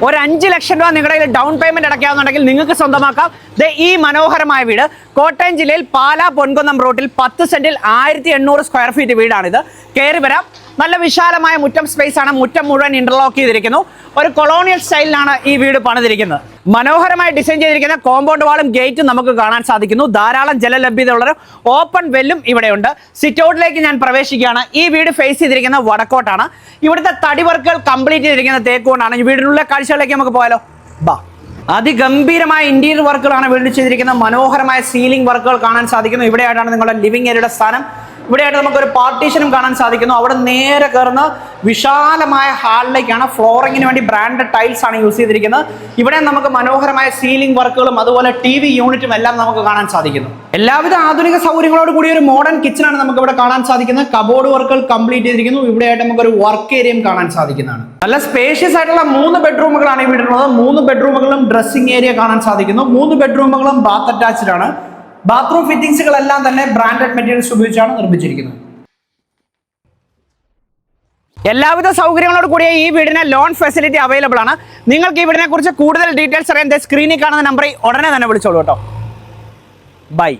ഒരു 5 ലക്ഷം രൂപ നിങ്ങളുടെ ഡൗൺ പേയ്മെന്റ് അടയ്ക്കാവുന്നുണ്ടെങ്കിൽ നിങ്ങൾക്ക് സ്വന്തമാക്കാം ഈ മനോഹരമായ വീട്. കോട്ടയം ജില്ലയിൽ പാലാ പൊൻകുന്നം റോഡിൽ 10 സെന്റിൽ 1800 സ്ക്വയർ ഫീറ്റ് വീടാണിത്. കയറി വരാം. നല്ല വിശാലമായ മുറ്റം സ്പേസ് ആണ്. മുറ്റം മുഴുവൻ ഇന്റർലോക്ക് ചെയ്തിരിക്കുന്നു. ഒരു കൊളോണിയൽ സ്റ്റൈലിലാണ് ഈ വീട് പണിതിരിക്കുന്നത്. മനോഹരമായി ഡിസൈൻ ചെയ്തിരിക്കുന്ന കോമ്പൗണ്ട് വാളും ഗേറ്റും നമുക്ക് കാണാൻ സാധിക്കുന്നു. ധാരാളം ജലലഭ്യതയുള്ള ഓപ്പൺ വെല്ലും ഇവിടെയുണ്ട്. സിറ്റ് ഔട്ടിലേക്ക് ഞാൻ പ്രവേശിക്കുകയാണ്. ഈ വീട് ഫേസ് ചെയ്തിരിക്കുന്ന വടക്കോട്ടാണ്. ഇവിടുത്തെ തടി വർക്കുകൾ കംപ്ലീറ്റ് ചെയ്തിരിക്കുന്ന തേക്കുകൊണ്ടാണ്. ഈ വീടിനുള്ള കാഴ്ചകളിലേക്ക് നമുക്ക് പോയാലോ? ബാ. അതിഗംഭീരമായ ഇന്റീരിയർ വർക്കുകളാണ് വീട്ടിൽ ചെയ്തിരിക്കുന്നത്. മനോഹരമായ സീലിംഗ് വർക്കുകൾ കാണാൻ സാധിക്കുന്നു. ഇവിടെയായിട്ടാണ് നിങ്ങളുടെ ലിവിംഗ് ഏരിയയുടെ സ്ഥാനം. ഇവിടെയായിട്ട് നമുക്കൊരു പാർട്ടീഷനും കാണാൻ സാധിക്കുന്നു. അവിടെ നേരെ കയറുന്ന വിശാലമായ ഹാളിലേക്കാണ്. ഫ്ലോറിങ്ങിന് വേണ്ടി ബ്രാൻഡഡ് ടൈൽസ് ആണ് യൂസ് ചെയ്തിരിക്കുന്നത്. ഇവിടെ നമുക്ക് മനോഹരമായ സീലിംഗ് വർക്കുകളും അതുപോലെ TV യൂണിറ്റും എല്ലാം നമുക്ക് കാണാൻ സാധിക്കുന്നു. എല്ലാവിധ ആധുനിക സൗകര്യങ്ങളോട് കൂടിയ ഒരു മോഡേൺ കിച്ചണാണ് നമുക്ക് ഇവിടെ കാണാൻ സാധിക്കുന്നത്. കബോർഡ് വർക്കുകൾ കംപ്ലീറ്റ് ചെയ്തിരിക്കുന്നു. ഇവിടെയായിട്ട് നമുക്കൊരു വർക്ക് ഏരിയയും കാണാൻ സാധിക്കുന്നതാണ്. നല്ല സ്പേഷ്യസ് ആയിട്ടുള്ള 3 ബെഡ്റൂമുകളാണ് ഈ വീട്ടിലുള്ളത്. 3 ബെഡ്റൂമുകളും ഡ്രസ്സിംഗ് ഏരിയ കാണാൻ സാധിക്കുന്നു. 3 ബെഡ്റൂമുകളും ബാത്ത് അറ്റാച്ച്ഡ് ആണ്. ബാത്റൂം ഫിറ്റിംഗ്സുകളെല്ലാം തന്നെ ബ്രാൻഡഡ് മെറ്റീരിയൽസ് ഉപയോഗിച്ചാണ് നിർമ്മിച്ചിരിക്കുന്നത്. എല്ലാവിധ സൗകര്യങ്ങളോട് കൂടിയ ഈ വീടിന് ലോൺ ഫെസിലിറ്റി അവൈലബിൾ ആണ്. നിങ്ങൾക്ക് ഈ വീടിനെ കുറിച്ച് കൂടുതൽ ഡീറ്റെയിൽസ് അറിയാൻ സ്ക്രീനിൽ കാണുന്ന നമ്പറിൽ ഉടനെ തന്നെ വിളിച്ചോളൂ കേട്ടോ. ബൈ.